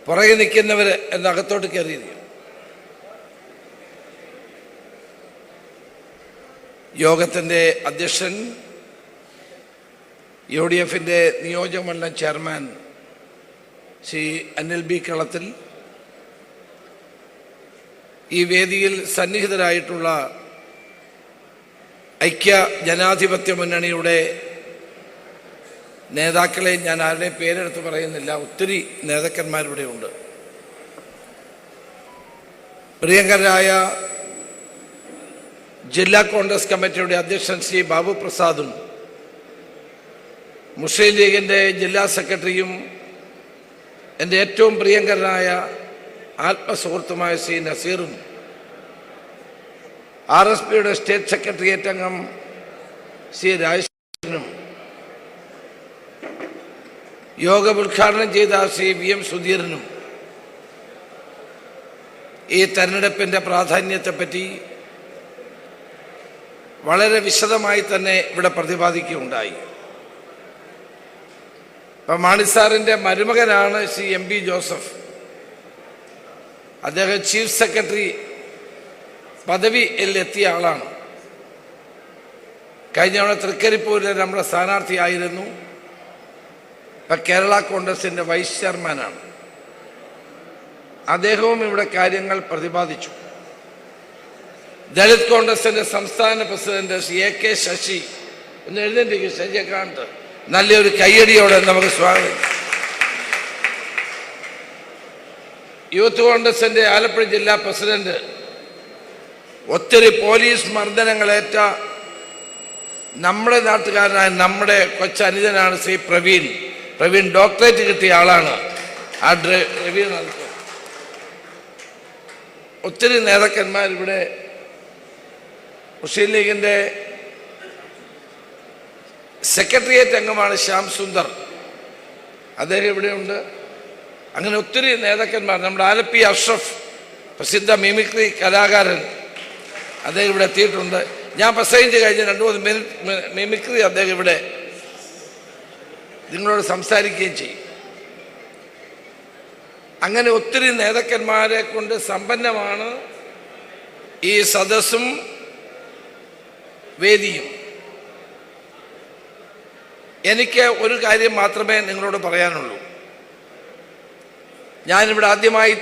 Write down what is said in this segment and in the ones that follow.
പുറകെ നിൽക്കുന്നവർ എന്നകത്തോട്ട് കയറിയിരിക്കും. യോഗത്തിൻ്റെ അധ്യക്ഷൻ UDFിൻ്റെ നിയോജകമണ്ഡലം ചെയർമാൻ ശ്രീ അനിൽ ബി കളത്തിൽ, ഈ വേദിയിൽ സന്നിഹിതരായിട്ടുള്ള ഐക്യ ജനാധിപത്യ മുന്നണിയുടെ നേതാക്കളെ ഞാൻ ആരുടെയും പേരെടുത്ത് പറയുന്നില്ല, ഒത്തിരി നേതാക്കന്മാരിവിടെ ഉണ്ട്. പ്രിയങ്കരായ ജില്ലാ കോൺഗ്രസ് കമ്മിറ്റിയുടെ അധ്യക്ഷൻ ശ്രീ ബാബു പ്രസാദും മുസ്ലിം ലീഗിൻ്റെ ജില്ലാ സെക്രട്ടറിയും എൻ്റെ ഏറ്റവും പ്രിയങ്കരനായ ആത്മസുഹൃത്തുമായ ശ്രീ നസീറും RSPയുടെ സ്റ്റേറ്റ് സെക്രട്ടേറിയറ്റ് അംഗം ശ്രീ രാജേഷനും യോഗം ഉദ്ഘാടനം ചെയ്ത ശ്രീ VM സുധീരനും ഈ തെരഞ്ഞെടുപ്പിൻ്റെ പ്രാധാന്യത്തെപ്പറ്റി വളരെ വിശദമായി തന്നെ ഇവിടെ പ്രതിപാദിക്കുകയുണ്ടായി. ഇപ്പം മാണി സാറിൻ്റെ മരുമകനാണ് ശ്രീ MB ജോസഫ്. അദ്ദേഹം ചീഫ് സെക്രട്ടറി പദവിയിലെത്തിയ ആളാണ്. കഴിഞ്ഞ തവണ തൃക്കരിപ്പൂരിലെ നമ്മുടെ സ്ഥാനാർത്ഥിയായിരുന്നു. ഇപ്പം കേരള കോൺഗ്രസിൻ്റെ വൈസ് ചെയർമാനാണ്. അദ്ദേഹവും ഇവിടെ കാര്യങ്ങൾ പ്രതിപാദിച്ചു. ദളിത് കോൺഗ്രസിൻ്റെ സംസ്ഥാന പ്രസിഡന്റ് ശ്രീ AK ശശി, ഒന്ന് എഴുന്നേറ്റിരിക്കും, ശശിയെ കാണട്ടെ, നല്ലൊരു കയ്യടിയോടെ നമുക്ക് സ്വാഗതം. യൂത്ത് കോൺഗ്രസിൻ്റെ ആലപ്പുഴ ജില്ലാ പ്രസിഡന്റ്, ഒത്തിരി പോലീസ് മർദ്ദനങ്ങളേറ്റ നമ്മുടെ നാട്ടുകാരനായ നമ്മുടെ കൊച്ചനുജനാണ് ശ്രീ പ്രവീൺ. ഡോക്ടറേറ്റ് കിട്ടിയ ആളാണ്. ആ പ്രവീൺ ഒത്തിരി നേതാക്കന്മാരിവിടെ. മുസ്ലിം ലീഗിൻ്റെ സെക്രട്ടേറിയറ്റ് അംഗമാണ് ശ്യാം സുന്ദർ, അദ്ദേഹം ഇവിടെയുണ്ട്. അങ്ങനെ ഒത്തിരി നേതാക്കന്മാർ. നമ്മുടെ ആലപ്പി അഷ്റഫ്, പ്രസിദ്ധ മിമിക്രി കലാകാരൻ, അദ്ദേഹം ഇവിടെ എത്തിയിട്ടുണ്ട്. ഞാൻ പ്രസംഗിച്ച് കഴിഞ്ഞ് 2-3 മിനിറ്റ് മിമിക്രി അദ്ദേഹം ഇവിടെ നിങ്ങളോട് സംസാരിക്കുകയും ചെയ്യും. അങ്ങനെ ഒത്തിരി നേതാക്കന്മാരെ കൊണ്ട് സമ്പന്നമാണ് ഈ സദസ്സും വേദിയും. എനിക്ക് ഒരു കാര്യം മാത്രമേ നിങ്ങളോട് പറയാനുള്ളൂ. ഞാനിവിടെ ആദ്യമായി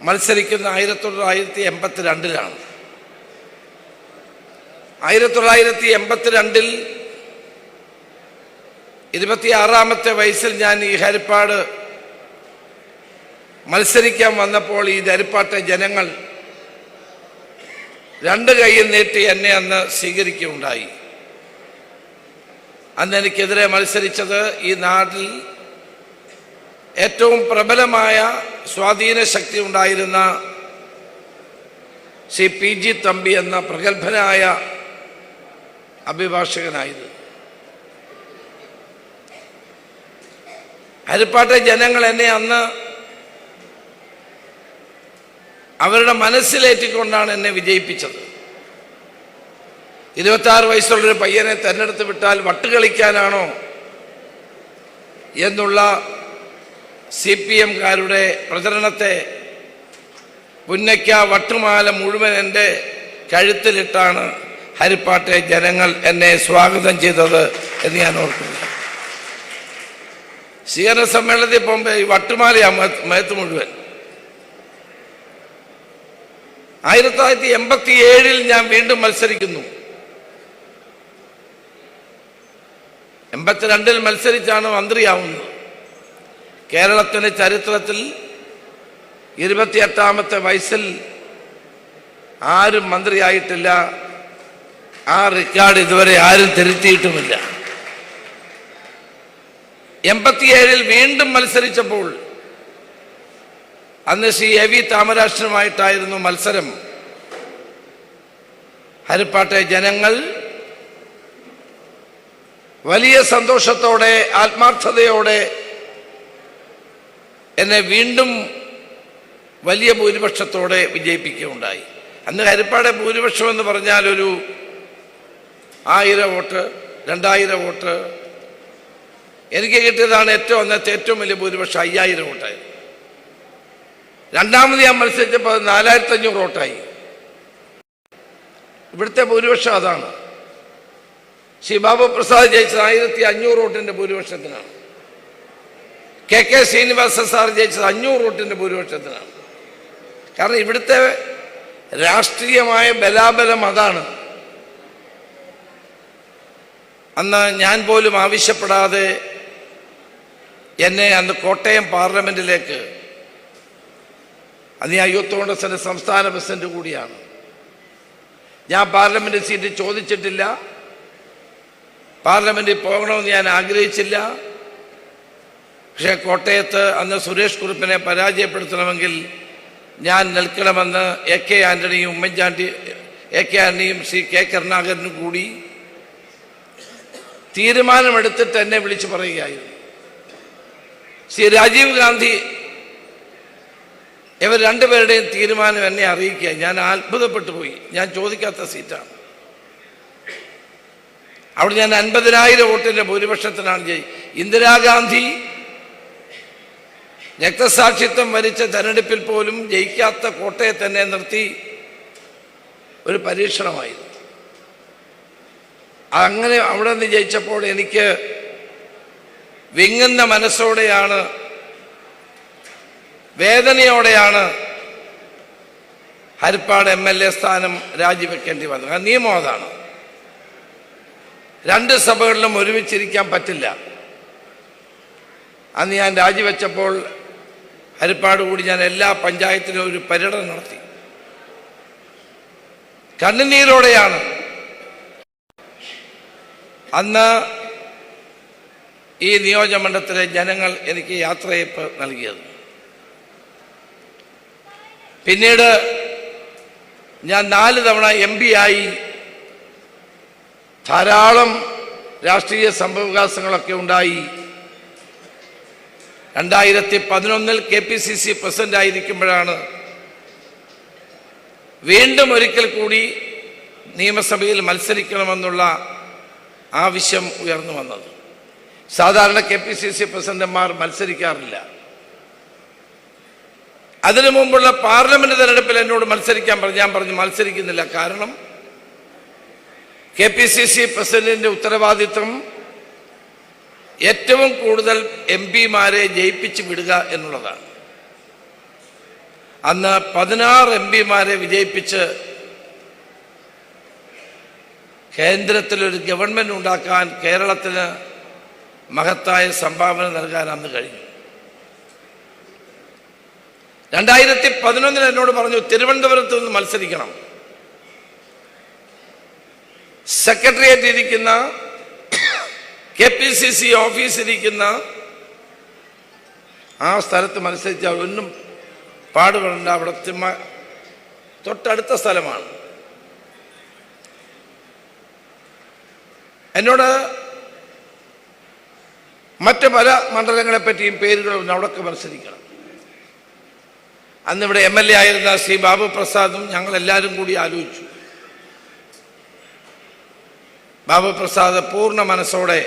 മത്സരിക്കുന്ന 1982-ലാണ്. 1982-ൽ 26-ാമത്തെ വയസ്സിൽ ഞാൻ ഈ ഹരിപ്പാട് മത്സരിക്കാൻ വന്നപ്പോൾ ഈ ഹരിപ്പാട്ടെ ജനങ്ങൾ 2 കൈയും നീട്ടി എന്നെ അന്ന് സ്വീകരിക്കുകയുണ്ടായി. അന്ന് എനിക്കെതിരെ മത്സരിച്ചത് ഈ നാട്ടിൽ ഏറ്റവും പ്രബലമായ സ്വാധീന ശക്തി ഉണ്ടായിരുന്ന ശ്രീ PG തമ്പി എന്ന പ്രഗത്ഭനായ അഭിഭാഷകനായിരുന്നു. ഹരിപ്പാട്ടെ ജനങ്ങൾ എന്നെ അന്ന് അവരുടെ മനസ്സിലേറ്റിക്കൊണ്ടാണ് എന്നെ വിജയിപ്പിച്ചത്. 26 വയസ്സുള്ളൊരു പയ്യനെ തെരഞ്ഞെടുത്ത് വിട്ടാൽ വട്ടുകളിക്കാനാണോ എന്നുള്ള CPM-കാരുടെ പ്രചരണത്തെ പുന്നയ്ക്ക വട്ടുമാല മുഴുവൻ എൻ്റെ കഴുത്തിലിട്ടാണ് ഹരിപ്പാട്ടെ ജനങ്ങൾ എന്നെ സ്വാഗതം ചെയ്തത് എന്ന് ഞാൻ ഓർക്കുന്നു. സ്വീകരണ സമ്മേളനത്തിൽ പോകുമ്പോൾ ഈ വട്ടുമാലയാണ് മേത്ത് മുഴുവൻ. 1987-ൽ ഞാൻ വീണ്ടും മത്സരിക്കുന്നു. 82-ൽ മത്സരിച്ചാണ് മന്ത്രിയാവുന്നത്. കേരളത്തിൻ്റെ ചരിത്രത്തിൽ 28-ാമത്തെ വയസ്സിൽ ആരും മന്ത്രിയായിട്ടില്ല. ആ റെക്കോർഡ് ഇതുവരെ ആരും തിരുത്തിയിട്ടുമില്ല. 87-ൽ വീണ്ടും മത്സരിച്ചപ്പോൾ അന്ന് ശ്രീ AV താമരാഷ്ട്രനുമായിട്ടായിരുന്നു മത്സരം. ഹരിപ്പാട്ടെ ജനങ്ങൾ വലിയ സന്തോഷത്തോടെ ആത്മാർത്ഥതയോടെ എന്നെ വീണ്ടും വലിയ ഭൂരിപക്ഷത്തോടെ വിജയിപ്പിക്കുകയുണ്ടായി. അന്ന് ഹരിപ്പാട് ഭൂരിപക്ഷം എന്ന് പറഞ്ഞാൽ ഒരു 1000 വോട്ട് 2000 വോട്ട്. എനിക്ക് കിട്ടിയതാണ് അന്നത്തെ ഏറ്റവും വലിയ ഭൂരിപക്ഷം 5000 വോട്ടായിരുന്നു. രണ്ടാമത് ഞാൻ മത്സരിച്ചപ്പോൾ 4500 വോട്ടായി. ഇവിടുത്തെ ഭൂരിപക്ഷം അതാണ്. ശ്രീ ബാബു പ്രസാദ് ജയിച്ചത് 1500 വോട്ടിന്റെ ഭൂരിപക്ഷത്തിനാണ്. കെ ശ്രീനിവാസ സാർ ജയിച്ചത് 500 വോട്ടിന്റെ ഭൂരിപക്ഷത്തിനാണ്. കാരണം ഇവിടുത്തെ രാഷ്ട്രീയമായ ബലാബലം അതാണ്. അന്ന് ഞാൻ പോലും ആവശ്യപ്പെടാതെ എന്നെ അന്ന് കോട്ടയം പാർലമെന്റിലേക്ക്, അന്ന് ഞാൻ യൂത്ത് കോൺഗ്രസിന്റെ സംസ്ഥാന പ്രസിഡന്റ് കൂടിയാണ്, ഞാൻ പാർലമെന്റ് സീറ്റ് ചോദിച്ചിട്ടില്ല, പാർലമെന്റിൽ പോകണമെന്ന് ഞാൻ ആഗ്രഹിച്ചില്ല. പക്ഷേ കോട്ടയത്ത് അന്ന് സുരേഷ് കുറുപ്പിനെ പരാജയപ്പെടുത്തണമെങ്കിൽ ഞാൻ നിൽക്കണമെന്ന് AK ആന്റണിയും ശ്രീ കെ കരുണാകരനും കൂടി തീരുമാനമെടുത്തിട്ട് എന്നെ വിളിച്ചു പറയുകയായിരുന്നു. ശ്രീ രാജീവ് ഗാന്ധി ഇവർ രണ്ടുപേരുടെയും തീരുമാനം എന്നെ അറിയിക്കുക. ഞാൻ അത്ഭുതപ്പെട്ടു പോയി. ഞാൻ ചോദിക്കാത്ത സീറ്റാണ്. അവിടെ ഞാൻ 50,000 വോട്ടിന്റെ ഭൂരിപക്ഷത്തിനാണ് ഇന്ദിരാഗാന്ധി രക്തസാക്ഷിത്വം വരിച്ച തെരഞ്ഞെടുപ്പിൽ പോലും ജയിക്കാത്ത കോട്ടയെ തന്നെ നിർത്തി ഒരു പരീക്ഷണമായിരുന്നു. അങ്ങനെ അവിടെ നിന്ന് ജയിച്ചപ്പോൾ എനിക്ക് വിങ്ങുന്ന മനസ്സോടെയാണ്, വേദനയോടെയാണ് ഹരിപ്പാട് MLA സ്ഥാനം രാജിവെക്കേണ്ടി വന്നത്. ആ നിയമം അതാണ്. 2 സഭകളിലും ഒരുമിച്ചിരിക്കാൻ പറ്റില്ല. അന്ന് ഞാൻ രാജിവെച്ചപ്പോൾ ഹരിപ്പാട് കൂടി ഞാൻ എല്ലാ പഞ്ചായത്തിലും ഒരു പര്യടനം നടത്തി. കണ്ണുനീരോടെയാണ് അന്ന് ഈ നിയോജകമണ്ഡലത്തിലെ ജനങ്ങൾ എനിക്ക് യാത്രയയപ്പ് നൽകിയത്. പിന്നീട് ഞാൻ 4 തവണ MP ആയി. ധാരാളം രാഷ്ട്രീയ സംഭവവികാസങ്ങളൊക്കെ ഉണ്ടായി. 2011 KPCC പ്രസിഡന്റ് ആയിരിക്കുമ്പോഴാണ് വീണ്ടും ഒരിക്കൽ കൂടി നിയമസഭയിൽ മത്സരിക്കണമെന്നുള്ള ആവശ്യം ഉയർന്നു വന്നത്. സാധാരണ KPCC പ്രസിഡന്റുമാർ മത്സരിക്കാറില്ല. അതിനു മുമ്പുള്ള പാർലമെന്റ് തെരഞ്ഞെടുപ്പിൽ എന്നോട് മത്സരിക്കാൻ പറഞ്ഞു. ഞാൻ പറഞ്ഞു മത്സരിക്കുന്നില്ല. കാരണം KPCC പ്രസിഡന്റിന്റെ ഉത്തരവാദിത്വം ഏറ്റവും കൂടുതൽ MP-മാരെ ജയിപ്പിച്ചു വിടുക എന്നുള്ളതാണ്. അന്ന് 16 MP-മാരെ വിജയിപ്പിച്ച് കേന്ദ്രത്തിലൊരു ഗവൺമെന്റ് ഉണ്ടാക്കാൻ കേരളത്തിന് മഹത്തായ സംഭാവന നൽകാൻ അന്ന് കഴിഞ്ഞു. 2011 എന്നോട് പറഞ്ഞു തിരുവനന്തപുരത്ത് നിന്ന് മത്സരിക്കണം. സെക്രട്ടേറിയറ്റ് ഇരിക്കുന്ന KPCC ഓഫീസിരിക്കുന്ന ആ സ്ഥലത്ത് മത്സരിച്ചാൽ ഒന്നും പാടുപെടേണ്ട, അവിടെ തൊട്ടടുത്ത സ്ഥലമാണ്. എന്നോട് മറ്റ് പല മണ്ഡലങ്ങളെ പറ്റിയും പേരുകളും അവിടൊക്കെ മത്സരിക്കണം. അന്നിവിടെ MLA ആയിരുന്ന ശ്രീ ബാബു പ്രസാദും ഞങ്ങളെല്ലാവരും കൂടി ആലോചിച്ചു. ബാബു പ്രസാദ് പൂർണ്ണ മനസ്സോടെ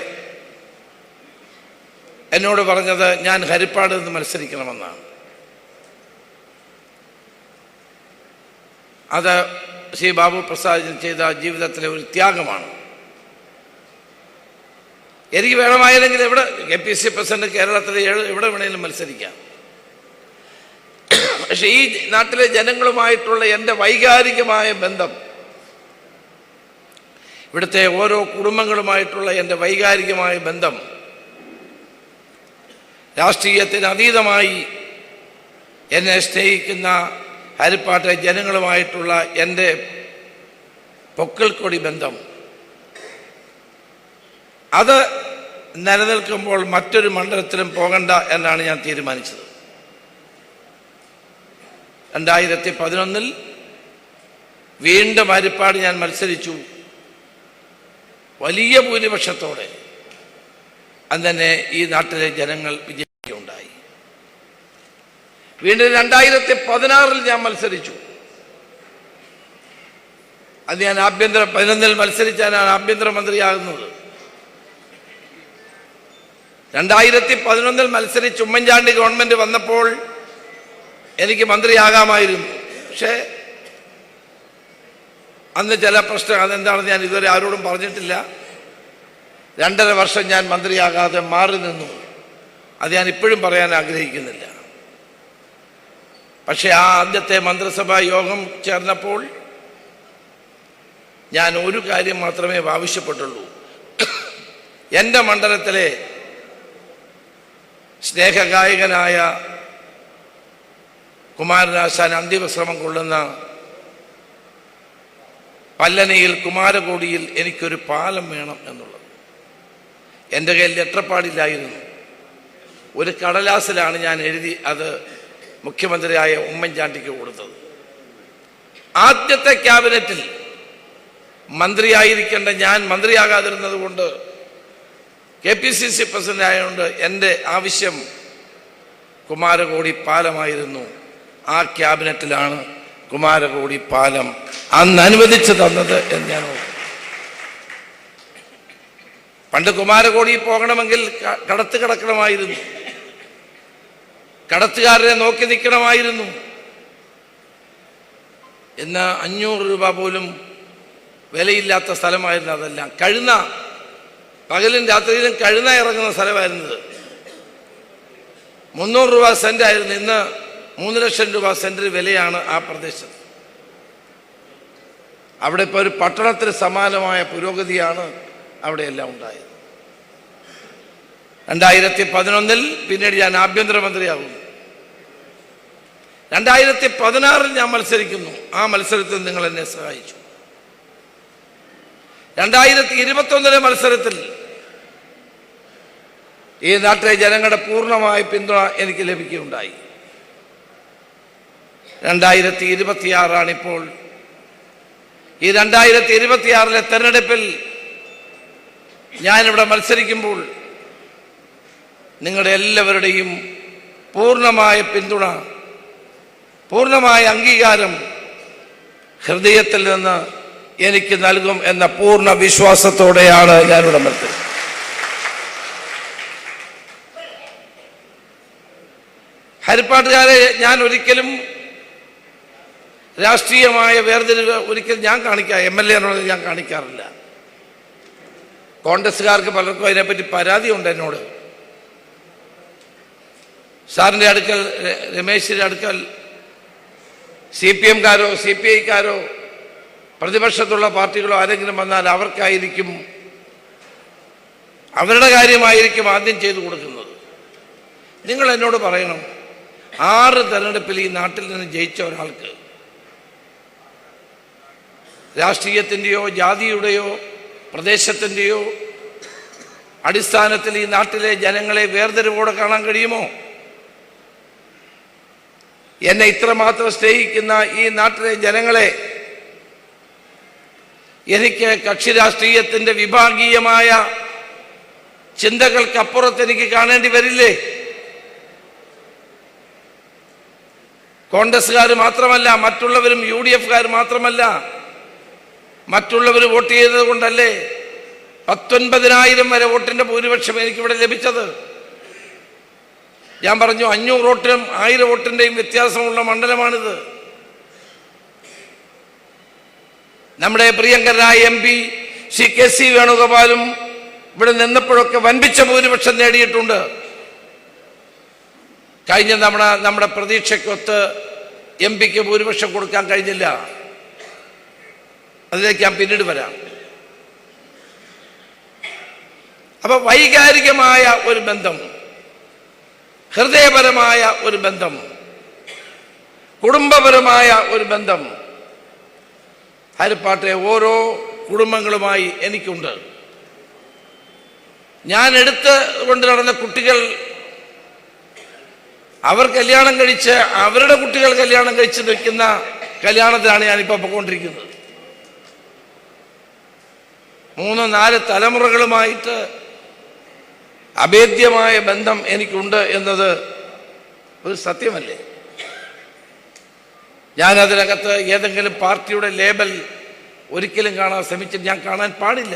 എന്നോട് പറഞ്ഞത് ഞാൻ ഹരിപ്പാട് നിന്ന് മത്സരിക്കണമെന്നാണ്. അത് ശ്രീ ബാബു പ്രസാദ് ചെയ്ത ജീവിതത്തിലെ ഒരു ത്യാഗമാണ്. എനിക്ക് വേണമായിരുന്നെങ്കിൽ എവിടെ KPCC പ്രസിഡന്റ് കേരളത്തിലെ എവിടെ വേണമെങ്കിലും മത്സരിക്കാം. പക്ഷെ ഈ നാട്ടിലെ ജനങ്ങളുമായിട്ടുള്ള എൻ്റെ വൈകാരികമായ ബന്ധം, ഇവിടുത്തെ ഓരോ കുടുംബങ്ങളുമായിട്ടുള്ള എൻ്റെ വൈകാരികമായ ബന്ധം, രാഷ്ട്രീയത്തിന് അതീതമായി എന്നെ സ്നേഹിക്കുന്ന ഹരിപ്പാട്ടെ ജനങ്ങളുമായിട്ടുള്ള എൻ്റെ പൊക്കിൾക്കൊടി ബന്ധം, അത് നിലനിൽക്കുമ്പോൾ മറ്റൊരു മണ്ഡലത്തിലും പോകണ്ട എന്നാണ് ഞാൻ തീരുമാനിച്ചത്. 2011 വീണ്ടും ഹരിപ്പാട് ഞാൻ മത്സരിച്ചു. വലിയ ഭൂരിപക്ഷത്തോടെ അന്നെ ഈ നാട്ടിലെ ജനങ്ങൾ വിജയിക്കുകയുണ്ടായി. വീണ്ടും 2016 ഞാൻ മത്സരിച്ചു. അത് ഞാൻ 2011 മത്സരിച്ചാണ് ആഭ്യന്തരമന്ത്രിയാകുന്നത്. 2011 മത്സരിച്ച് ഉമ്മൻചാണ്ടി ഗവൺമെന്റ് വന്നപ്പോൾ എനിക്ക് മന്ത്രിയാകാമായിരുന്നു. പക്ഷേ അന്ന് ചില പ്രശ്നം, അതെന്താണെന്ന് ഞാൻ ഇതുവരെ ആരോടും പറഞ്ഞിട്ടില്ല. 2.5 വർഷം ഞാൻ മന്ത്രിയാകാതെ മാറി നിന്നു. അത് ഞാൻ ഇപ്പോഴും പറയാൻ ആഗ്രഹിക്കുന്നില്ല. പക്ഷേ ആ ആദ്യത്തെ മന്ത്രിസഭാ യോഗം ചേർന്നപ്പോൾ ഞാൻ ഒരു കാര്യം മാത്രമേ ആവശ്യപ്പെട്ടുള്ളൂ. എൻ്റെ മണ്ഡലത്തിലെ സ്നേഹഗായകനായ കുമാരനാശാൻ അന്തിമശ്രമം കൊള്ളുന്ന പല്ലനയിൽ കുമാരകോടിയിൽ എനിക്കൊരു പാലം വേണം എന്നുള്ളത്. എൻ്റെ കയ്യിൽ ലെറ്റർപാടില്ലായിരുന്നു. ഒരു കടലാസിലാണ് ഞാൻ എഴുതി അത് മുഖ്യമന്ത്രിയായ ഉമ്മൻചാണ്ടിക്ക് കൊടുത്തത്. ആദ്യത്തെ ക്യാബിനറ്റിൽ മന്ത്രിയായിരിക്കേണ്ട ഞാൻ മന്ത്രിയാകാതിരുന്നത് കൊണ്ട്, KPCC പ്രസിഡന്റ് ആയതുകൊണ്ട് എൻ്റെ ആവശ്യം കുമാരകോടി പാലമായിരുന്നു. ആ ക്യാബിനറ്റിലാണ് കുമാരകോടി പാലം അന്ന് അനുവദിച്ചു തന്നത് എന്ന് ഞാൻ ഓർക്കുന്നു. പണ്ട് കുമാരകോടി പോകണമെങ്കിൽ കടത്ത് കിടക്കണമായിരുന്നു, കടത്തുകാരനെ നോക്കി നിൽക്കണമായിരുന്നു. ഇന്ന് 500 രൂപ പോലും വിലയില്ലാത്ത സ്ഥലമായിരുന്നു. അതെല്ലാം കഴുന്ന, പകലും രാത്രിയിലും കഴുന്ന ഇറങ്ങുന്ന സ്ഥലമായിരുന്നത്. 300 രൂപ സെന്റ് ആയിരുന്നു. ഇന്ന് 3 ലക്ഷം രൂപ സെന്റിന് വിലയാണ് ആ പ്രദേശത്ത്. അവിടെ ഇപ്പോൾ ഒരു പട്ടണത്തിന് സമാനമായ പുരോഗതിയാണ് അവിടെയെല്ലാം ഉണ്ടായത്. 2011 പിന്നീട് ഞാൻ ആഭ്യന്തരമന്ത്രിയാകുന്നു. 2016 ഞാൻ മത്സരിക്കുന്നു. ആ മത്സരത്തിൽ നിങ്ങൾ എന്നെ സഹായിച്ചു. 2021 മത്സരത്തിൽ ഈ നാട്ടിലെ ജനങ്ങളുടെ പൂർണ്ണമായ പിന്തുണ എനിക്ക് ലഭിക്കുകയുണ്ടായി. 2026 ഇപ്പോൾ. ഈ 2026 തെരഞ്ഞെടുപ്പിൽ ഞാനിവിടെ മത്സരിക്കുമ്പോൾ നിങ്ങളുടെ എല്ലാവരുടെയും പൂർണ്ണമായ പിന്തുണ, പൂർണ്ണമായ അംഗീകാരം ഹൃദയത്തിൽ നിന്ന് എനിക്ക് നൽകും എന്ന പൂർണ്ണ വിശ്വാസത്തോടെയാണ് ഞാനിവിടെ മത്സരിക്കുന്നത്. ഹരിപ്പാട്ടുകാരെ ഞാൻ ഒരിക്കലും രാഷ്ട്രീയമായ വേർതിരിവ് ഒരിക്കലും ഞാൻ കാണിക്കാം, MLA എന്നുള്ളത് ഞാൻ കാണിക്കാറില്ല. കോൺഗ്രസ്സുകാർക്ക് പലർക്കും അതിനെപ്പറ്റി പരാതിയുണ്ട് എന്നോട്. സാറിൻ്റെ അടുക്കൽ, രമേശിൻ്റെ അടുക്കൽ CPM-കാരോ CPI-കാരോ പ്രതിപക്ഷത്തുള്ള പാർട്ടികളോ ആരെങ്കിലും വന്നാൽ അവർക്കായിരിക്കും, അവരുടെ കാര്യമായിരിക്കും ആദ്യം ചെയ്തു കൊടുക്കുന്നത്. നിങ്ങൾ എന്നോട് പറയണം, 6 തെരഞ്ഞെടുപ്പിൽ ഈ നാട്ടിൽ നിന്ന് ജയിച്ച ഒരാൾക്ക് രാഷ്ട്രീയത്തിൻ്റെയോ ജാതിയുടെയോ പ്രദേശത്തിൻ്റെയോ അടിസ്ഥാനത്തിൽ ഈ നാട്ടിലെ ജനങ്ങളെ വേർതിരിവോടെ കാണാൻ കഴിയുമോ? എന്നെ ഇത്രമാത്രം സ്നേഹിക്കുന്ന ഈ നാട്ടിലെ ജനങ്ങളെ എനിക്ക് കക്ഷി രാഷ്ട്രീയത്തിൻ്റെ വിഭാഗീയമായ ചിന്തകൾക്കപ്പുറത്ത് എനിക്ക് കാണേണ്ടി വരില്ലേ? കോൺഗ്രസ്സുകാർ മാത്രമല്ല, മറ്റുള്ളവരും UDF-കാർ മാത്രമല്ല, മറ്റുള്ളവർ വോട്ട് ചെയ്തത് കൊണ്ടല്ലേ 19,000 വരെ വോട്ടിൻ്റെ ഭൂരിപക്ഷം എനിക്കിവിടെ ലഭിച്ചത്. ഞാൻ പറഞ്ഞു, 500 വോട്ടിനും 1000 വോട്ടിൻ്റെയും വ്യത്യാസമുള്ള മണ്ഡലമാണിത്. നമ്മുടെ പ്രിയങ്കരനായ MP ശ്രീ KC വേണുഗോപാലും ഇവിടെ നിന്നപ്പോഴൊക്കെ വൻപിച്ച ഭൂരിപക്ഷം നേടിയിട്ടുണ്ട്. കഴിഞ്ഞ തവണ നമ്മുടെ പ്രതീക്ഷയ്ക്കൊത്ത് MP-ക്ക് ഭൂരിപക്ഷം കൊടുക്കാൻ കഴിഞ്ഞില്ല. അതിലേക്ക് ഞാൻ പിന്നീട് വരാം. അപ്പൊ വൈകാരികമായ ഒരു ബന്ധം, ഹൃദയപരമായ ഒരു ബന്ധം, കുടുംബപരമായ ഒരു ബന്ധം ഹരിപ്പാട്ടെ ഓരോ കുടുംബങ്ങളുമായി എനിക്കുണ്ട്. ഞാൻ എടുത്ത് കൊണ്ട് നടന്ന കുട്ടികൾ, അവർ കല്യാണം കഴിച്ച് അവരുടെ കുട്ടികൾ കല്യാണം കഴിച്ച് നിൽക്കുന്ന കല്യാണത്തിലാണ് ഞാനിപ്പോൾ പോയിക്കൊണ്ടിരിക്കുന്നത്. 3-4 തലമുറകളുമായിട്ട് അഭേദ്യമായ ബന്ധം എനിക്കുണ്ട് എന്നത് ഒരു സത്യമല്ലേ? ഞാനതിനകത്ത് ഏതെങ്കിലും പാർട്ടിയുടെ ലേബൽ ഒരിക്കലും കാണാൻ ശ്രമിച്ചിട്ട് ഞാൻ കാണാൻ പാടില്ല.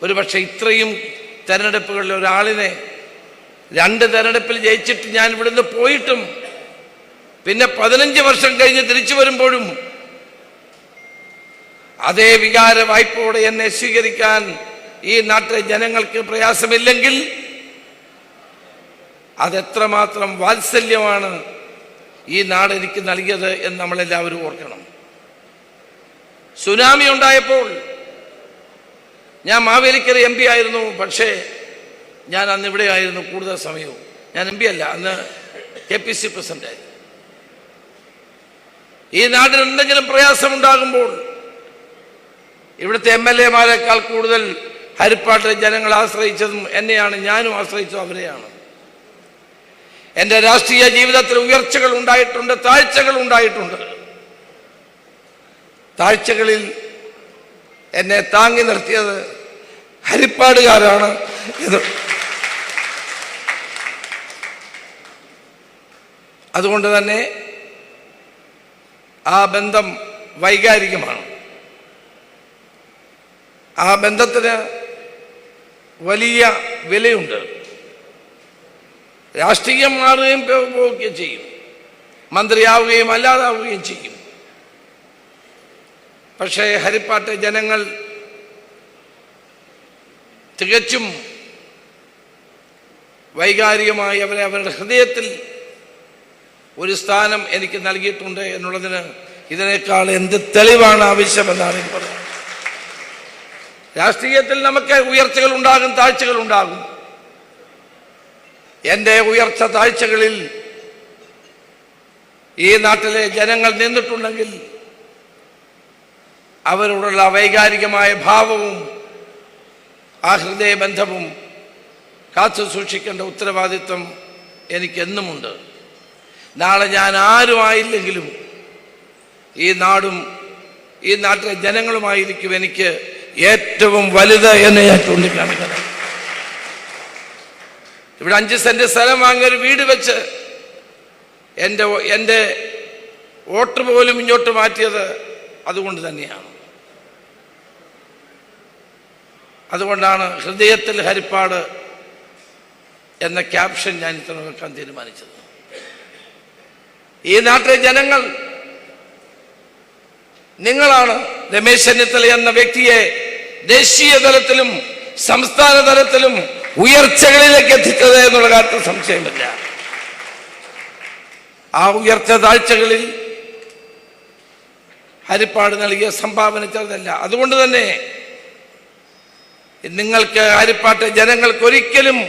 ഒരുപക്ഷെ ഇത്രയും തെരഞ്ഞെടുപ്പുകളിൽ ഒരാളിനെ 2 തെരഞ്ഞെടുപ്പിൽ ജയിച്ചിട്ട് ഞാൻ ഇവിടുന്ന് പോയിട്ടും പിന്നെ 15 വർഷം കഴിഞ്ഞ് തിരിച്ചു വരുമ്പോഴും അതേ വികാര വായ്പോടെ എന്നെ സ്വീകരിക്കാൻ ഈ നാട്ടിലെ ജനങ്ങൾക്ക് പ്രയാസമില്ലെങ്കിൽ അതെത്രമാത്രം വാത്സല്യമാണ് ഈ നാട് എനിക്ക് നൽകിയത് എന്ന് നമ്മളെല്ലാവരും ഓർക്കണം. സുനാമി ഉണ്ടായപ്പോൾ ഞാൻ മാവേലിക്കര MP ആയിരുന്നു. പക്ഷേ ഞാൻ അന്ന് ഇവിടെ ആയിരുന്നു കൂടുതൽ സമയവും. ഞാൻ MP അല്ല, അന്ന് KPC പ്രസിഡന്റായിരുന്നു. ഈ നാട്ടിൽ എന്തെങ്കിലും പ്രയാസമുണ്ടാകുമ്പോൾ ഇവിടുത്തെ MLA-മാരെക്കാൾ കൂടുതൽ ഹരിപ്പാട്ടിലെ ജനങ്ങൾ ആശ്രയിച്ചതും എന്നെയാണ്. ഞാനും ആശ്രയിച്ചതും അവരെയാണ്. എൻ്റെ രാഷ്ട്രീയ ജീവിതത്തിൽ ഉയർച്ചകൾ ഉണ്ടായിട്ടുണ്ട്, താഴ്ചകൾ ഉണ്ടായിട്ടുണ്ട്. താഴ്ചകളിൽ എന്നെ താങ്ങി നിർത്തിയത് ഹരിപ്പാടുകാരാണ്. അതുകൊണ്ട് തന്നെ ആ ബന്ധം വൈകാരികമാണ്. ആ ബന്ധത്തിന് വലിയ വിലയുണ്ട്. രാഷ്ട്രീയം മാറുകയും പോവുകയും ചെയ്യും, മന്ത്രിയാവുകയും അല്ലാതാവുകയും ചെയ്യും. പക്ഷേ ഹരിപ്പാട്ടെ ജനങ്ങൾ തികച്ചും വൈകാരികമായി അവരുടെ ഹൃദയത്തിൽ ഒരു സ്ഥാനം എനിക്ക് നൽകിയിട്ടുണ്ട് എന്നുള്ളതിന് ഇതിനേക്കാൾ എന്ത് തെളിവാണ് ആവശ്യമെന്നാണ് എനിക്ക് പറയുന്നത്. രാഷ്ട്രീയത്തിൽ നമുക്ക് ഉയർച്ചകൾ ഉണ്ടാകും, താഴ്ചകൾ ഉണ്ടാകും. എൻ്റെ ഉയർച്ച താഴ്ചകളിൽ ഈ നാട്ടിലെ ജനങ്ങൾ നിന്നിട്ടുണ്ടെങ്കിൽ അവരോടുള്ള വൈകാരികമായ ഭാവവും ആ ഹൃദയബന്ധവും കാത്തു സൂക്ഷിക്കേണ്ട ഉത്തരവാദിത്വം എനിക്കെന്നുമുണ്ട്. നാളെ ഞാൻ ആരുമായില്ലെങ്കിലും ഈ നാടും ഈ നാട്ടിലെ ജനങ്ങളുമായിരിക്കും എനിക്ക് ഏറ്റവും വലുത് എന്ന് ഞാൻ ചൂണ്ടിക്കാണിക്കുന്നത്. ഇവിടെ 5 സെന്റ് സ്ഥലം വാങ്ങിയ ഒരു വീട് വെച്ച് എൻ്റെ വോട്ട് പോലും ഇങ്ങോട്ട് മാറ്റിയത് അതുകൊണ്ട് തന്നെയാണ്. അതുകൊണ്ടാണ് ഹൃദയത്തിൽ ഹരിപ്പാട് എന്ന ക്യാപ്ഷൻ ഞാൻ ഇത്ര വെക്കാൻ തീരുമാനിച്ചത്. ഈ നാട്ടിലെ ജനങ്ങൾ നിങ്ങളാണ് രമേശ് ചെന്നിത്തല എന്ന വ്യക്തിയെ ദേശീയ തലത്തിലും സംസ്ഥാന തലത്തിലും ഉയർച്ചകളിലേക്ക് എത്തിച്ചത് എന്നുള്ള കാര്യത്തിൽ സംശയമില്ല. ആ ഉയർച്ച താഴ്ചകളിൽ ഹരിപ്പാട് നൽകിയ സംഭാവന ചെറുതല്ല. അതുകൊണ്ട് തന്നെ നിങ്ങൾക്ക് ഹരിപ്പാട്ടെ ജനങ്ങൾക്ക് ഒരിക്കലും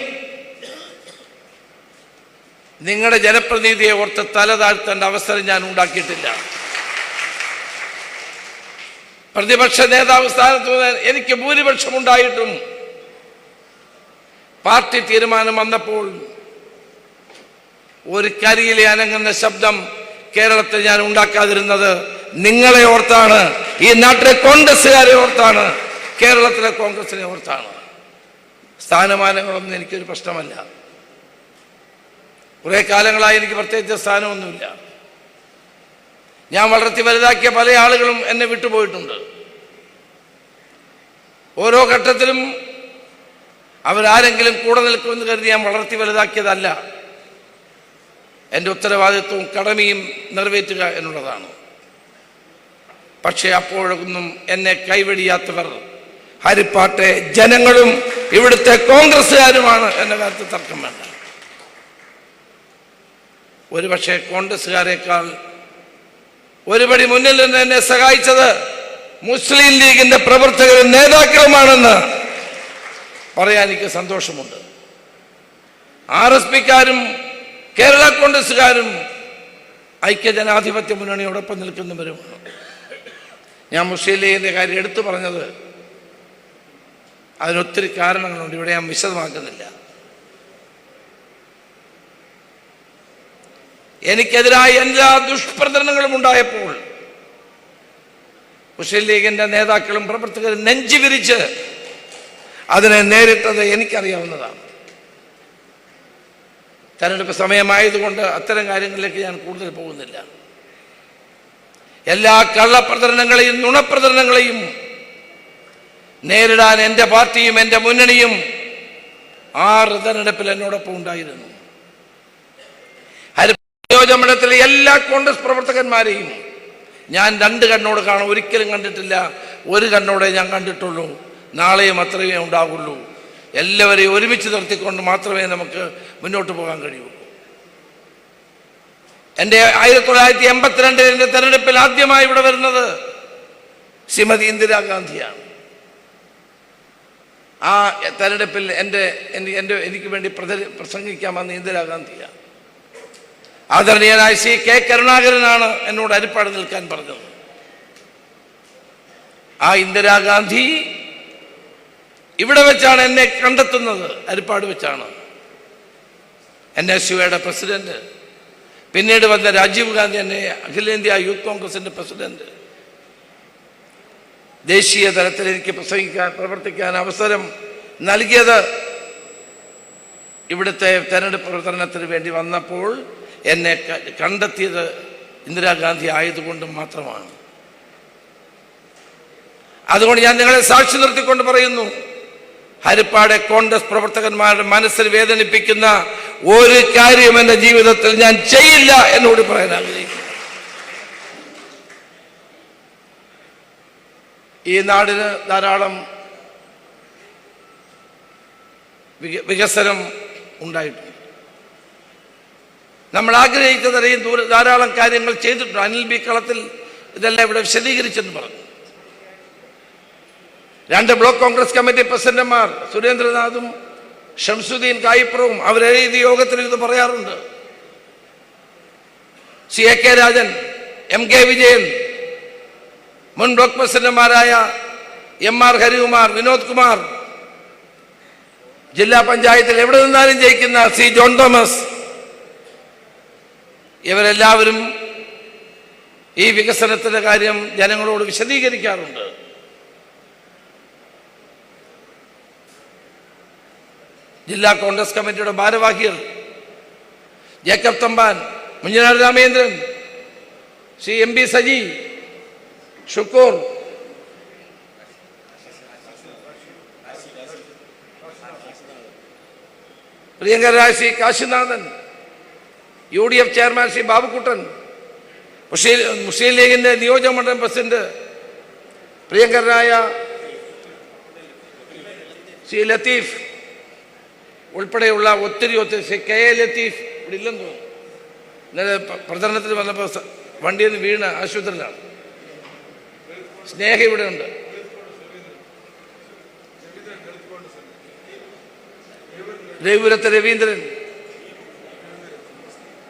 നിങ്ങളുടെ ജനപ്രതിനിധിയെ ഓർത്ത് തല താഴ്ത്തേണ്ട അവസരം ഞാൻ ഉണ്ടാക്കിയിട്ടില്ല. പ്രതിപക്ഷ നേതാവ് സ്ഥാനത്ത് എനിക്ക് ഭൂരിപക്ഷമുണ്ടായിട്ടും പാർട്ടി തീരുമാനം വന്നപ്പോൾ ഒരു കരിയിലെ അനങ്ങുന്ന ശബ്ദം കേരളത്തിൽ ഞാൻ ഉണ്ടാക്കാതിരുന്നത് നിങ്ങളെ ഓർത്താണ്, ഈ നാട്ടിലെ കോൺഗ്രസ്സുകാരെ ഓർത്താണ്, കേരളത്തിലെ കോൺഗ്രസിനെ ഓർത്താണ്. സ്ഥാനമാനങ്ങളൊന്നും എനിക്കൊരു പ്രശ്നമല്ല. കുറെ കാലങ്ങളായി എനിക്ക് പ്രത്യേകിച്ച് സ്ഥാനമൊന്നുമില്ല. ഞാൻ വളർത്തി വലുതാക്കിയ പല ആളുകളും എന്നെ വിട്ടുപോയിട്ടുണ്ട്. ഓരോ ഘട്ടത്തിലും അവരാരെങ്കിലും കൂടെ നിൽക്കുമെന്ന് കരുതി ഞാൻ വളർത്തി വലുതാക്കിയതല്ല. എൻ്റെ ഉത്തരവാദിത്വവും കടമയും നിറവേറ്റുക എന്നുള്ളതാണ്. പക്ഷേ അപ്പോഴൊന്നും എന്നെ കൈവെടിയാത്തവർ ഹരിപ്പാട്ടെ ജനങ്ങളും ഇവിടുത്തെ കോൺഗ്രസ്സുകാരുമാണ് എന്ന കാര്യത്തിൽ തർക്കം വേണ്ട. ഒരുപക്ഷെ കോൺഗ്രസ്സുകാരേക്കാൾ ഒരുപടി മുന്നിൽ നിന്ന് എന്നെ സഹായിച്ചത് മുസ്ലിം ലീഗിന്റെ പ്രവർത്തകരും നേതാക്കളുമാണെന്ന് പറയാൻ എനിക്ക് സന്തോഷമുണ്ട്. RSPക്കാരും കേരള കോൺഗ്രസ്സുകാരും ഐക്യജനാധിപത്യ മുന്നണിയോടൊപ്പം നിൽക്കുന്നവരുമാണ്. ഞാൻ മുസ്ലിം ലീഗിന്റെ കാര്യം എടുത്തു പറഞ്ഞത് അതിനൊത്തിരി കാരണങ്ങളുണ്ട്, ഇവിടെ ഞാൻ വിശദമാക്കുന്നില്ല. എനിക്കെതിരായ എല്ലാ ദുഷ്പ്രചരണങ്ങളും ഉണ്ടായപ്പോൾ മുസ്ലിം ലീഗിന്റെ നേതാക്കളും പ്രവർത്തകരും നെഞ്ചു വിരിച്ച് അതിനെ നേരിട്ടത് എനിക്കറിയാവുന്നതാണ്. തെരഞ്ഞെടുപ്പ് സമയമായതുകൊണ്ട് അത്തരം കാര്യങ്ങളിലേക്ക് ഞാൻ കൂടുതൽ പോകുന്നില്ല. എല്ലാ കള്ളപ്രചരണങ്ങളെയും നുണപ്രചരണങ്ങളെയും നേരിടാൻ എൻ്റെ പാർട്ടിയും എൻ്റെ മുന്നണിയും 6 തെരഞ്ഞെടുപ്പിൽ എന്നോടൊപ്പം ഉണ്ടായിരുന്നു. നിയോജകമണ്ഡലത്തിലെ എല്ലാ കോൺഗ്രസ് പ്രവർത്തകന്മാരെയും ഞാൻ രണ്ട് കണ്ണോട് കാണും, ഒരിക്കലും കണ്ടിട്ടില്ല. ഒരു കണ്ണോടെ ഞാൻ കണ്ടിട്ടുള്ളൂ. നാളെയും അത്രയേ ഉണ്ടാകുള്ളൂ. എല്ലാവരെയും ഒരുമിച്ച് നിർത്തിക്കൊണ്ട് മാത്രമേ നമുക്ക് മുന്നോട്ട് പോകാൻ കഴിയൂ. എൻ്റെ 1982 എൻ്റെ തെരഞ്ഞെടുപ്പിൽ ആദ്യമായി ഇവിടെ വരുന്നത് ശ്രീമതി ഇന്ദിരാഗാന്ധിയാണ്. ആ തെരഞ്ഞെടുപ്പിൽ എനിക്ക് വേണ്ടി പ്രസംഗിക്കാൻ വന്ന ഇന്ദിരാഗാന്ധിയാണ്. ആദരണീയനായ ശ്രീ കെ കരുണാകരനാണ് എന്നോട് ഹരിപ്പാട് നിൽക്കാൻ പറഞ്ഞത്. ആ ഇന്ദിരാഗാന്ധി ഇവിടെ വെച്ചാണ് എന്നെ കണ്ടെത്തുന്നത്, ഹരിപ്പാട് വെച്ചാണ്. NSUയുടെ പ്രസിഡന്റ്, പിന്നീട് വന്ന രാജീവ് ഗാന്ധി എന്നെ അഖിലേന്ത്യാ യൂത്ത് കോൺഗ്രസിന്റെ പ്രസിഡന്റ്. ദേശീയ തലത്തിൽ എനിക്ക് പ്രവർത്തിക്കാൻ അവസരം നൽകിയത് ഇവിടുത്തെ തെരഞ്ഞെടുപ്പ് പ്രവർത്തനത്തിന് വേണ്ടി വന്നപ്പോൾ എന്നെ കണ്ടെത്തിയത് ഇന്ദിരാഗാന്ധി ആയതുകൊണ്ട് മാത്രമാണ്. അതുകൊണ്ട് ഞാൻ നിങ്ങളെ സാക്ഷി നിർത്തിക്കൊണ്ട് പറയുന്നു, ഹരിപ്പാടെ കോൺഗ്രസ് പ്രവർത്തകന്മാരുടെ മനസ്സിൽ വേദനിപ്പിക്കുന്ന ഒരു കാര്യം എൻ്റെ ജീവിതത്തിൽ ഞാൻ ചെയ്യില്ല എന്നോട് പറയാൻ ആഗ്രഹിക്കുന്നു. ഈ നാടിന് ധാരാളം വികസനം ഉണ്ടായിട്ടുണ്ട്. നമ്മൾ ആഗ്രഹിക്കുന്നതറിയും ധാരാളം കാര്യങ്ങൾ ചെയ്തിട്ടുണ്ട്. അനിൽ ബി കളത്തിൽ ഇതെല്ലാം ഇവിടെ വിശദീകരിച്ചെന്ന് പറഞ്ഞു. 2 ബ്ലോക്ക് കോൺഗ്രസ് കമ്മിറ്റി പ്രസിഡന്റുമാർ സുരേന്ദ്രനാഥും ഷംസുദ്ദീൻ കായിപ്പുറവും അവരെഴുതിയ യോഗത്തിൽ ഇത് പറയാറുണ്ട്. CK രാജൻ, MK വിജയൻ, മുൻ ബ്ലോക്ക് പ്രസിഡന്റുമാരായ MR ഹരികുമാർ, വിനോദ് കുമാർ, ജില്ലാ പഞ്ചായത്തിൽ എവിടെ നിന്നാലും ജയിക്കുന്ന C ജോൺ തോമസ്, ഇവരെല്ലാവരും ഈ വികസനത്തിന്റെ കാര്യം ജനങ്ങളോട് വിശദീകരിക്കാറുണ്ട്. ജില്ലാ കോൺഗ്രസ് കമ്മിറ്റിയുടെ ഭാരവാഹികൾ ജേക്കബ് തമ്പാൻ, മുഞ്ഞനാട് രാമേന്ദ്രൻ, ശ്രീ MB സജി, ഷുക്കൂർ, പ്രിയങ്കരായ ശ്രീ കാശിനാഥൻ, UDF ചെയർമാൻ ശ്രീ ബാബുക്കുട്ടൻ, മുസ്ലിം ലീഗിന്റെ നിയോജകമണ്ഡലം പ്രസിഡന്റ് പ്രിയങ്കരനായ ശ്രീ ലത്തീഫ് ഉൾപ്പെടെയുള്ള ഒത്തിരി ശ്രീ KA ലത്തീഫ് ഇവിടെ ഇല്ലെന്ന് തോന്നുന്നു. ഇന്നലെ പ്രചരണത്തിന് വന്നപ്പോൾ വണ്ടിയിൽ നിന്ന് വീണ് ആശുപത്രിയിലാണ്. സ്നേഹ ഇവിടെ ഉണ്ട്. രവിപുരത്തെ രവീന്ദ്രൻ,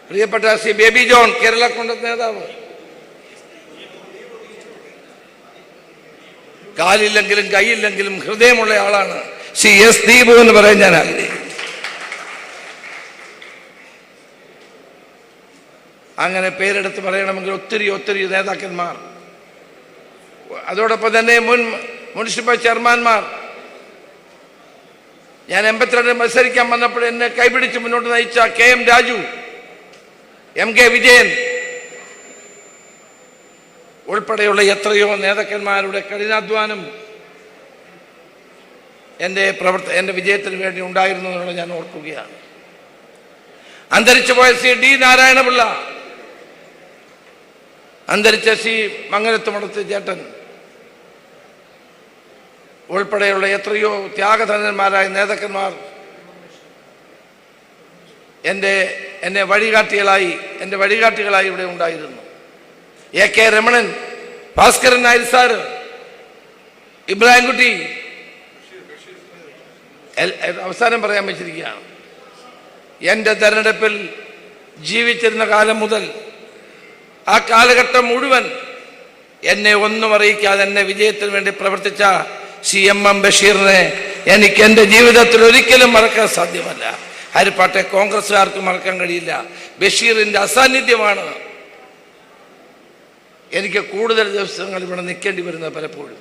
പ്രിയപ്പെട്ട ശ്രീ ബേബി ജോൺ, കേരള കോൺഗ്രസ് നേതാവ്. കാലില്ലെങ്കിലും കൈയില്ലെങ്കിലും ഹൃദയമുള്ള ആളാണ് ശ്രീ S ദീപു എന്ന് പറയാൻ ഞാൻ ആഗ്രഹിക്കുന്നു. അങ്ങനെ പേരെടുത്ത് പറയണമെങ്കിൽ ഒത്തിരി നേതാക്കന്മാർ, അതോടൊപ്പം തന്നെ മുൻ മുനിസിപ്പൽ ചെയർമാൻമാർ. ഞാൻ 82 മത്സരിക്കാൻ വന്നപ്പോൾ എന്നെ കൈപിടിച്ച് മുന്നോട്ട് നയിച്ച KM രാജു, MK വിജയൻ ഉൾപ്പെടെയുള്ള എത്രയോ നേതാക്കന്മാരുടെ കഠിനാധ്വാനം എൻ്റെ വിജയത്തിന് വേണ്ടി ഉണ്ടായിരുന്നു എന്നുള്ളത് ഞാൻ ഓർക്കുകയാണ്. അന്തരിച്ചു പോയ ശ്രീ D നാരായണപിള്ള, അന്തരിച്ച ശ്രീ മംഗലത്തുമടത്ത് ചേട്ടൻ ഉൾപ്പെടെയുള്ള എത്രയോ ത്യാഗധനന്മാരായ നേതാക്കന്മാർ എൻ്റെ വഴികാട്ടികളായി ഇവിടെ ഉണ്ടായിരുന്നു. AK രമണൻ, ഭാസ്കരൻ നായർ സാറ്, ഇബ്രാഹിംകുട്ടി, അവസാനം പറയാൻ വെച്ചിരിക്കുകയാണ്. എൻ്റെ തെരഞ്ഞെടുപ്പിൽ ജീവിച്ചിരുന്ന കാലം മുതൽ ആ കാലഘട്ടം മുഴുവൻ എന്നെ ഒന്നും അറിയിക്കാതെ എന്നെ വിജയത്തിന് വേണ്ടി പ്രവർത്തിച്ച CMM ബഷീറിനെ എനിക്ക് എൻ്റെ ജീവിതത്തിൽ ഒരിക്കലും മറക്കാൻ സാധ്യമല്ല. ഹരിപ്പാട്ടെ കോൺഗ്രസ്സുകാർക്ക് മറക്കാൻ കഴിയില്ല. ബഷീറിൻ്റെ അസാന്നിധ്യമാണ് എനിക്ക് കൂടുതൽ ദിവസങ്ങൾ ഇവിടെ നിൽക്കേണ്ടി വരുന്നത്. പലപ്പോഴും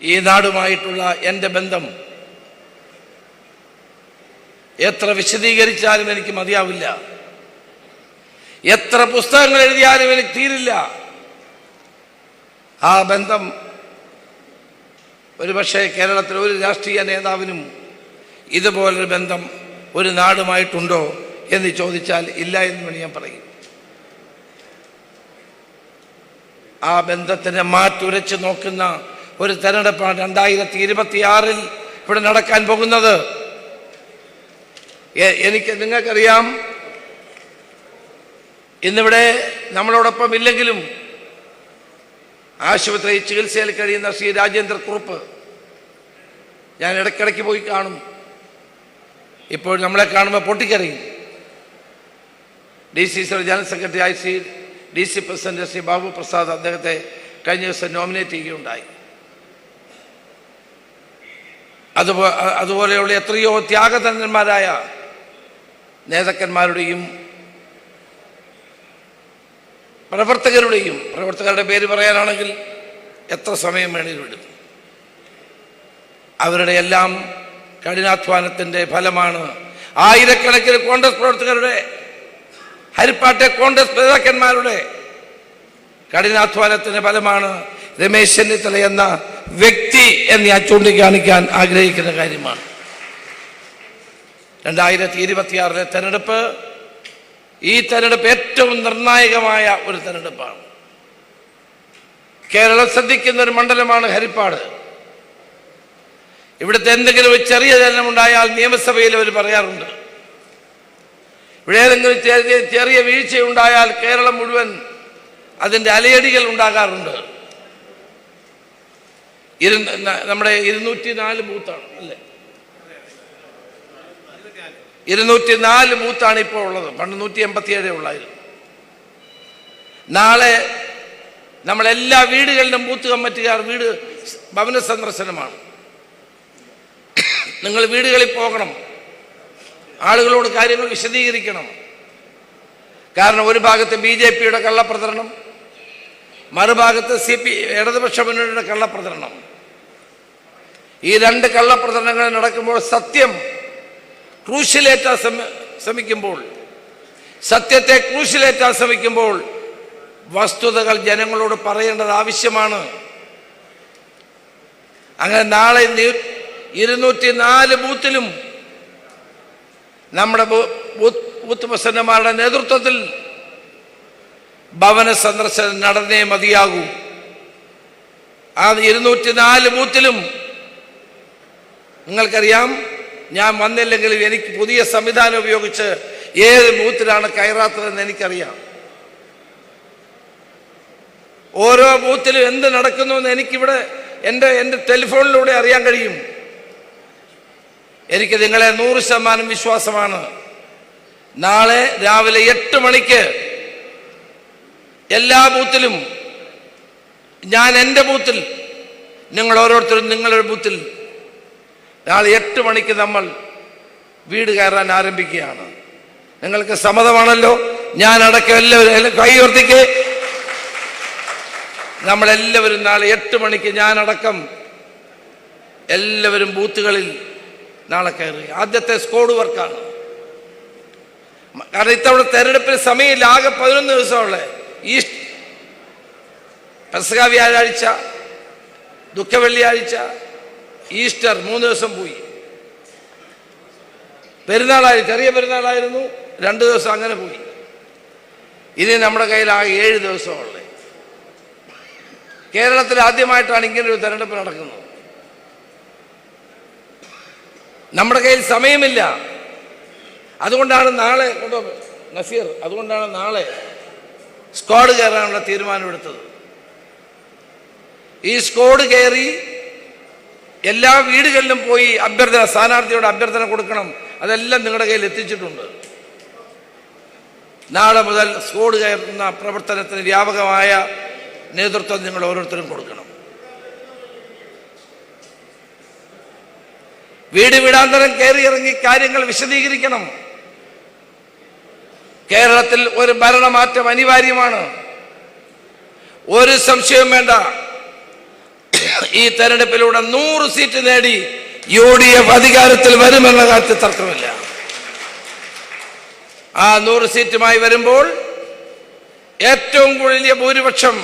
ഈ നാടുമായിട്ടുള്ള എൻ്റെ ബന്ധം എത്ര വിശദീകരിച്ചാലും എനിക്ക് മതിയാവില്ല, എത്ര പുസ്തകങ്ങൾ എഴുതിയാലും എനിക്ക് തീരില്ല. ആ ബന്ധം ഒരുപക്ഷെ കേരളത്തിലെ ഒരു രാഷ്ട്രീയ നേതാവിനും ഇതുപോലൊരു ബന്ധം ഒരു നാടുമായിട്ടുണ്ടോ എന്ന് ചോദിച്ചാൽ ഇല്ല എന്ന് വേണ്ടി ഞാൻ പറയും. ആ ബന്ധത്തിനെ മാറ്റുരച്ച് നോക്കുന്ന ഒരു തെരഞ്ഞെടുപ്പാണ് 2026 ഇവിടെ നടക്കാൻ പോകുന്നത്. നിങ്ങൾക്കറിയാം, ഇന്നിവിടെ നമ്മളോടൊപ്പം ഇല്ലെങ്കിലും ആശുപത്രി ചികിത്സയിൽ കഴിയുന്ന ശ്രീ രാജേന്ദ്ര കുറുപ്പ് ഞാൻ ഇടയ്ക്കിടയ്ക്ക് പോയി കാണും. ഇപ്പോൾ നമ്മളെ കാണുമ്പോൾ പൊട്ടിക്കറിയും. DCC ജനറൽ സെക്രട്ടറി ആയി DC പ്രസിഡന്റ് ശ്രീ ബാബു പ്രസാദ് അദ്ദേഹത്തെ കഴിഞ്ഞ ദിവസം നോമിനേറ്റ് ചെയ്യുകയുണ്ടായി. അതുപോലെയുള്ള എത്രയോ ത്യാഗധന്യന്മാരായ നേതാക്കന്മാരുടെയും പ്രവർത്തകരുടെ പേര് പറയാനാണെങ്കിൽ എത്ര സമയം വേണമെങ്കിലും എടുക്കും. അവരുടെ എല്ലാം കഠിനാധ്വാനത്തിൻ്റെ ഫലമാണ് ആയിരക്കണക്കിന് കോൺഗ്രസ് പ്രവർത്തകരുടെ, ഹരിപ്പാട്ടെ കോൺഗ്രസ് നേതാക്കന്മാരുടെ കഠിനാധ്വാനത്തിൻ്റെ ഫലമാണ് രമേശ് ചെന്നിത്തല എന്ന വ്യക്തി എന്ന് ഞാൻ ചൂണ്ടിക്കാണിക്കാൻ ആഗ്രഹിക്കുന്ന കാര്യമാണ്. 2026 തെരഞ്ഞെടുപ്പ്, ഈ തെരഞ്ഞെടുപ്പ് ഏറ്റവും നിർണായകമായ ഒരു തെരഞ്ഞെടുപ്പാണ്. കേരളം ശ്രദ്ധിക്കുന്ന ഒരു മണ്ഡലമാണ് ഹരിപ്പാട്. ഇവിടുത്തെ എന്തെങ്കിലും ഒരു ചെറിയ ചലനമുണ്ടായാൽ നിയമസഭയിൽ അവർ പറയാറുണ്ട്. ഇവിടെ ഏതെങ്കിലും ചെറിയ വീഴ്ചയുണ്ടായാൽ കേരളം മുഴുവൻ അതിൻ്റെ അലയടികൾ ഉണ്ടാകാറുണ്ട്. നമ്മുടെ 204 ബൂത്താണ് അല്ലേ, 204 ബൂത്താണ് ഇപ്പോൾ ഉള്ളത്. പണ്ട് 187 ഉള്ളായിരുന്നു. നാളെ നമ്മളെല്ലാ വീടുകളിലും ബൂത്ത് കമ്മിറ്റിക്കാർ ഭവന സന്ദർശനമാണ്. നിങ്ങൾ വീടുകളിൽ പോകണം, ആളുകളോട് കാര്യങ്ങൾ വിശദീകരിക്കണം. കാരണം ഒരു ഭാഗത്ത് BJPയുടെ കള്ളപ്രചരണം, മറുഭാഗത്ത് ഇടതുപക്ഷ മുന്നണിയുടെ കള്ളപ്രചരണം. ഈ രണ്ട് കള്ളപ്രചരണങ്ങൾ നടക്കുമ്പോൾ സത്യം ക്രൂശിലേറ്റാൻ ശ്രമിക്കുമ്പോൾ വസ്തുതകൾ ജനങ്ങളോട് പറയേണ്ടത് ആവശ്യമാണ്. അങ്ങനെ നാളെ 204 ബൂത്തിലും നമ്മുടെ ബൂത്ത് പ്രസിഡന്റുമാരുടെ നേതൃത്വത്തിൽ ഭവന സന്ദർശനം നടന്നേ മതിയാകൂ. ആ 204 ബൂത്തിലും നിങ്ങൾക്കറിയാം, ഞാൻ വന്നില്ലെങ്കിലും എനിക്ക് പുതിയ സംവിധാനം ഉപയോഗിച്ച് ഏത് ബൂത്തിലാണ് കയറാത്തതെന്ന് എനിക്കറിയാം. ഓരോ ബൂത്തിലും എന്ത് നടക്കുന്നുവെന്ന് എനിക്കിവിടെ എൻ്റെ ടെലിഫോണിലൂടെ അറിയാൻ കഴിയും. എനിക്ക് നിങ്ങളെ 100% വിശ്വാസമാണ്. നാളെ രാവിലെ 8 മണിക്ക് എല്ലാ ബൂത്തിലും, ഞാൻ എൻ്റെ ബൂത്തിൽ, നിങ്ങൾ ഓരോരുത്തരും നിങ്ങളുടെ ബൂത്തിൽ നാളെ 8 മണിക്ക് നമ്മൾ വീട് കയറാൻ ആരംഭിക്കുകയാണ്. നിങ്ങൾക്ക് സമ്മതമാണല്ലോ? ഞാൻ അടക്കം എല്ലാവരും കൈ ഉയർത്തിക്ക്. നമ്മളെല്ലാവരും നാളെ 8 മണിക്ക് ഞാനടക്കം എല്ലാവരും ബൂത്തുകളിൽ നാളെ കയറുക. ആദ്യത്തെ സ്ക്വാഡ് വർക്കാണ്. കാരണം ഇത്തവണ തെരഞ്ഞെടുപ്പിന് സമയമില്ല. ആകെ 11 ദിവസമുള്ള പെസഹ വ്യാഴാഴ്ച, ദുഃഖവെള്ളിയാഴ്ച, ഈസ്റ്റർ 3 ദിവസം പോയി. പെരുന്നാളായി, ചെറിയ പെരുന്നാളായിരുന്നു, 2 ദിവസം അങ്ങനെ പോയി. ഇനി നമ്മുടെ കയ്യിൽ ആകെ 7 ദിവസമുള്ളത്. കേരളത്തിൽ ആദ്യമായിട്ടാണ് ഇങ്ങനൊരു തെരഞ്ഞെടുപ്പ് നടക്കുന്നത്. നമ്മുടെ കയ്യിൽ സമയമില്ല. അതുകൊണ്ടാണ് നാളെ നസീർ, അതുകൊണ്ടാണ് നാളെ സ്ക്വാഡ് കയറാനുള്ള തീരുമാനമെടുത്തത്. ഈ സ്ക്വാഡ് കയറി എല്ലാ വീടുകളിലും പോയി സ്ഥാനാർത്ഥിയോട് അഭ്യർത്ഥന കൊടുക്കണം. അതെല്ലാം നിങ്ങളുടെ കയ്യിൽ എത്തിച്ചിട്ടുണ്ട്. നാളെ മുതൽ സ്ക്വാഡ് കയറുന്ന പ്രവർത്തനത്തിന് വ്യാപകമായ നേതൃത്വം നിങ്ങൾ ഓരോരുത്തരും കൊടുക്കണം. വീടാന്തരം കയറി ഇറങ്ങി കാര്യങ്ങൾ വിശദീകരിക്കണം. കേരളത്തിൽ ഒരു ഭരണമാറ്റം അനിവാര്യമാണ്. ഒരു സംശയവും വേണ്ട. ഈ തെരഞ്ഞെടുപ്പിലൂടെ 100 സീറ്റ് നേടി UDF അധികാരത്തിൽ വരുമെന്ന കാര്യത്തിൽ തർക്കമില്ല. ആ 100 സീറ്റുമായി വരുമ്പോൾ ഏറ്റവും വലിയ ഭൂരിപക്ഷം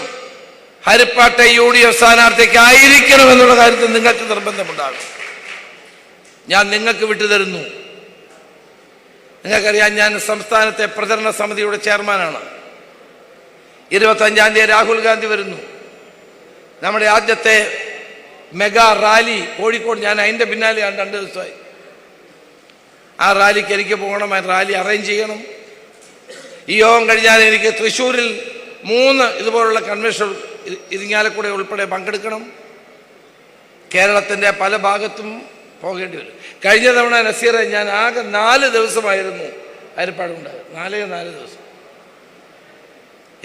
ഹരിപ്പാട്ടെ UDF സ്ഥാനാർത്ഥിക്ക് ആയിരിക്കണമെന്നുള്ള കാര്യത്തിൽ നിങ്ങൾക്ക് നിർബന്ധമുണ്ടാകും. ഞാൻ നിങ്ങൾക്ക് വിട്ടുതരുന്നു. നിങ്ങൾക്കറിയാം, ഞാൻ സംസ്ഥാനത്തെ പ്രചരണ സമിതിയുടെ ചെയർമാനാണ്. 25-ാം തീയതി രാഹുൽ ഗാന്ധി വരുന്നു. നമ്മുടെ ആദ്യത്തെ മെഗാ റാലി കോഴിക്കോട്. ഞാൻ അതിൻ്റെ പിന്നാലെയാണ് 2 ദിവസമായി. ആ റാലിക്ക് എനിക്ക് പോകണം, ആ റാലി അറേഞ്ച് ചെയ്യണം. ഈ യോഗം കഴിഞ്ഞാൽ എനിക്ക് തൃശ്ശൂരിൽ 3 ഇതുപോലുള്ള കൺവെൻഷൻ ഇരിങ്ങാലക്കുട ഉൾപ്പെടെ പങ്കെടുക്കണം. കേരളത്തിൻ്റെ പല ഭാഗത്തും പോകേണ്ടി വരും. കഴിഞ്ഞ തവണ നസീറെ ഞാൻ ആകെ 4 ദിവസമായിരുന്നു ഹരിപ്പാടുണ്ടായത്. 4 ദിവസം.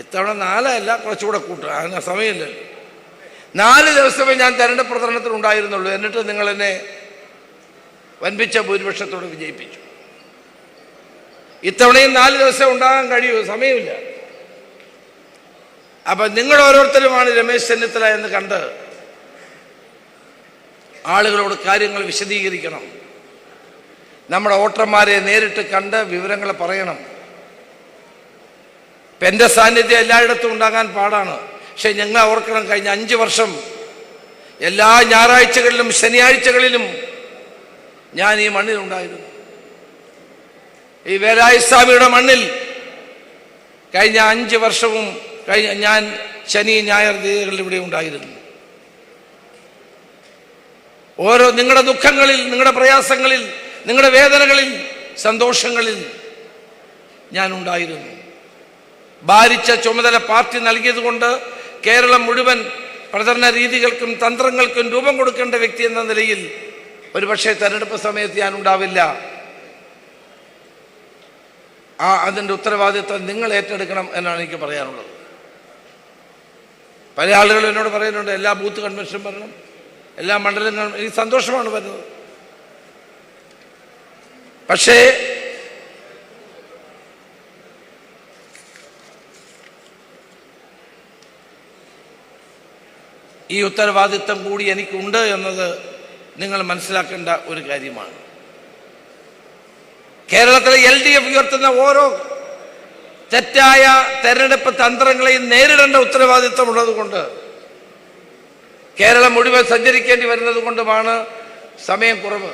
ഇത്തവണ 4 അല്ല, കുറച്ചുകൂടെ കൂട്ടുക, അങ്ങനെ സമയമില്ലല്ലോ. 4 ദിവസമേ ഞാൻ തെരഞ്ഞെടുപ്പ് പ്രചരണത്തിൽ ഉണ്ടായിരുന്നുള്ളൂ. എന്നിട്ട് നിങ്ങൾ എന്നെ വൻപിച്ച ഭൂരിപക്ഷത്തോടെ വിജയിപ്പിച്ചു. ഇത്തവണയും 4 ദിവസം ഉണ്ടാകാൻ കഴിയൂ, സമയമില്ല. അപ്പം നിങ്ങൾ ഓരോരുത്തരുമാണ് രമേശ് ചെന്നിത്തല എന്ന് കണ്ട് ആളുകളോട് കാര്യങ്ങൾ വിശദീകരിക്കണം. നമ്മുടെ വോട്ടർമാരെ നേരിട്ട് കണ്ട് വിവരങ്ങൾ പറയണം. ഇപ്പം എൻ്റെ സാന്നിധ്യം എല്ലായിടത്തും ഉണ്ടാകാൻ പാടാണ്. പക്ഷെ ഞങ്ങൾ ഓർക്കണം, കഴിഞ്ഞ 5 വർഷം എല്ലാ ഞായറാഴ്ചകളിലും ശനിയാഴ്ചകളിലും ഞാൻ ഈ മണ്ണിലുണ്ടായിരുന്നു. ഈ വേലായുധ സ്വാമിയുടെ മണ്ണിൽ കഴിഞ്ഞ 5 വർഷവും ഞാൻ ശനി ഞായർ തീയതികളിൽ ഇവിടെ ഉണ്ടായിരുന്നു. ഓരോ നിങ്ങളുടെ ദുഃഖങ്ങളിൽ, നിങ്ങളുടെ പ്രയാസങ്ങളിൽ, നിങ്ങളുടെ വേദനകളിൽ, സന്തോഷങ്ങളിൽ ഞാൻ ഉണ്ടായിരുന്നു. ഭാരിച്ച ചുമതല പാർട്ടി നൽകിയതുകൊണ്ട് കേരളം മുഴുവൻ പ്രചരണ രീതികൾക്കും തന്ത്രങ്ങൾക്കും രൂപം കൊടുക്കേണ്ട വ്യക്തി എന്ന നിലയിൽ ഒരുപക്ഷെ തെരഞ്ഞെടുപ്പ് സമയത്ത് ഞാൻ ഉണ്ടാവില്ല. അതിൻ്റെ ഉത്തരവാദിത്വം നിങ്ങൾ ഏറ്റെടുക്കണം എന്നാണ് എനിക്ക് പറയാനുള്ളത്. പല ആളുകളും എന്നോട് പറയുന്നുണ്ട്, എല്ലാ ബൂത്ത് കൺവെൻഷനും വരണം, എല്ലാ മണ്ഡലങ്ങളും. എനിക്ക് സന്തോഷമാണ് വരുന്നത്. പക്ഷേ ഈ ഉത്തരവാദിത്വം കൂടി എനിക്കുണ്ട് എന്നത് നിങ്ങൾ മനസ്സിലാക്കേണ്ട ഒരു കാര്യമാണ്. കേരളത്തിലെ LDF ഉയർത്തുന്ന ഓരോ തെറ്റായ തെരഞ്ഞെടുപ്പ് തന്ത്രങ്ങളെയും നേരിടേണ്ട ഉത്തരവാദിത്വം ഉള്ളതുകൊണ്ട്, കേരളം മുഴുവൻ സഞ്ചരിക്കേണ്ടി വരുന്നത് കൊണ്ടുമാണ് സമയം കുറവ്.